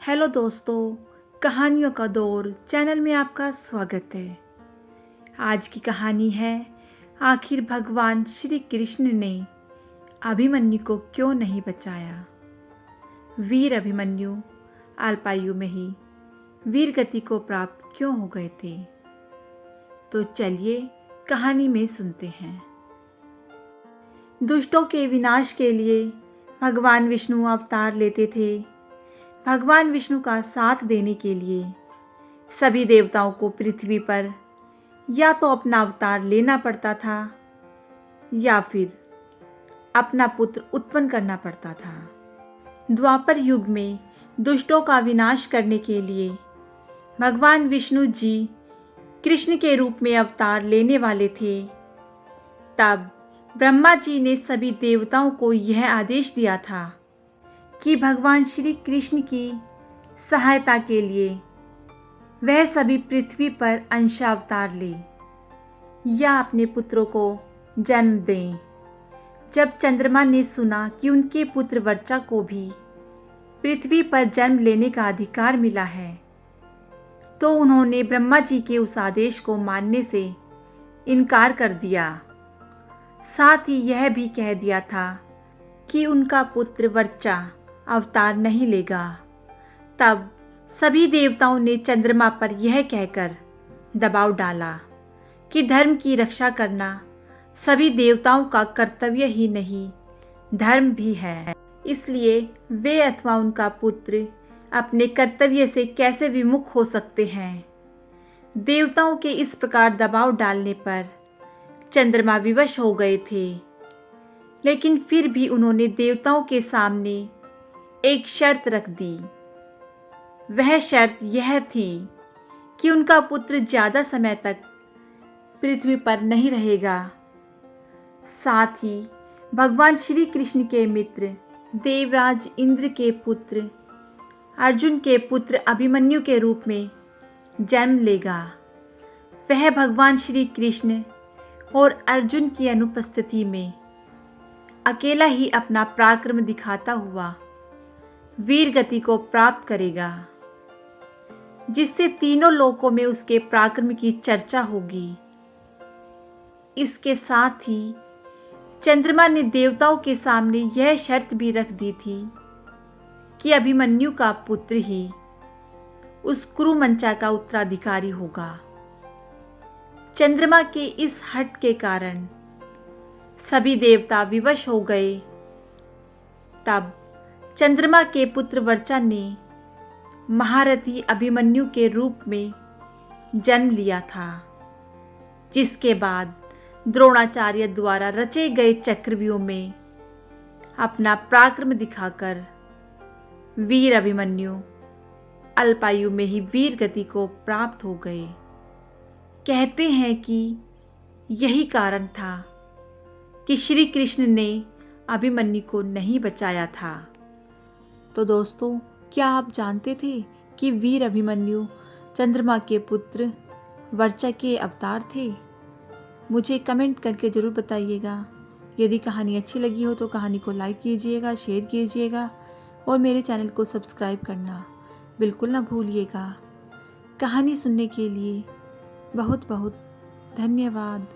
Hello दोस्तों, कहानियों का दौर चैनल में आपका स्वागत है। आज की कहानी है आखिर भगवान श्री कृष्ण ने अभिमन्यु को क्यों नहीं बचाया। वीर अभिमन्यु अल्पायु में ही वीर गति को प्राप्त क्यों हो गए थे। तो चलिए कहानी में सुनते हैं। दुष्टों के विनाश के लिए भगवान विष्णु अवतार लेते थे। भगवान विष्णु का साथ देने के लिए सभी देवताओं को पृथ्वी पर या तो अपना अवतार लेना पड़ता था या फिर अपना पुत्र उत्पन्न करना पड़ता था। द्वापर युग में दुष्टों का विनाश करने के लिए भगवान विष्णु जी कृष्ण के रूप में अवतार लेने वाले थे। तब ब्रह्मा जी ने सभी देवताओं को यह आदेश दिया था कि भगवान श्री कृष्ण की सहायता के लिए वह सभी पृथ्वी पर अंशावतार ले या अपने पुत्रों को जन्म दें। जब चंद्रमा ने सुना कि उनके पुत्र वर्चा को भी पृथ्वी पर जन्म लेने का अधिकार मिला है, तो उन्होंने ब्रह्मा जी के उस आदेश को मानने से इनकार कर दिया। साथ ही यह भी कह दिया था कि उनका पुत्र वर्चा अवतार नहीं लेगा। तब सभी देवताओं ने चंद्रमा पर यह कहकर दबाव डाला कि धर्म की रक्षा करना सभी देवताओं का कर्तव्य ही नहीं, धर्म भी है। इसलिए वे अथवा उनका पुत्र अपने कर्तव्य से कैसे विमुख हो सकते हैं। देवताओं के इस प्रकार दबाव डालने पर चंद्रमा विवश हो गए थे, लेकिन फिर भी उन्होंने देवताओं के सामने एक शर्त रख दी। वह शर्त यह थी कि उनका पुत्र ज्यादा समय तक पृथ्वी पर नहीं रहेगा। साथ ही भगवान श्री कृष्ण के मित्र देवराज इंद्र के पुत्र अर्जुन के पुत्र अभिमन्यु के रूप में जन्म लेगा। वह भगवान श्री कृष्ण और अर्जुन की अनुपस्थिति में अकेला ही अपना पराक्रम दिखाता हुआ वीर गति को प्राप्त करेगा, जिससे तीनों लोकों में उसके पराक्रम की चर्चा होगी। इसके साथ ही चंद्रमा ने देवताओं के सामने यह शर्त भी रख दी थी कि अभिमन्यु का पुत्र ही उस कुरुमंचा का उत्तराधिकारी होगा। चंद्रमा के इस हट के कारण सभी देवता विवश हो गए। तब चंद्रमा के पुत्र वर्चा ने महारथी अभिमन्यु के रूप में जन्म लिया था, जिसके बाद द्रोणाचार्य द्वारा रचे गए चक्रव्यूह में अपना पराक्रम दिखाकर वीर अभिमन्यु अल्पायु में ही वीर गति को प्राप्त हो गए। कहते हैं कि यही कारण था कि श्री कृष्ण ने अभिमन्यु को नहीं बचाया था। तो दोस्तों, क्या आप जानते थे कि वीर अभिमन्यु चंद्रमा के पुत्र वर्चा के अवतार थे? मुझे कमेंट करके ज़रूर बताइएगा। यदि कहानी अच्छी लगी हो तो कहानी को लाइक कीजिएगा, शेयर कीजिएगा और मेरे चैनल को सब्सक्राइब करना बिल्कुल ना भूलिएगा। कहानी सुनने के लिए बहुत बहुत धन्यवाद।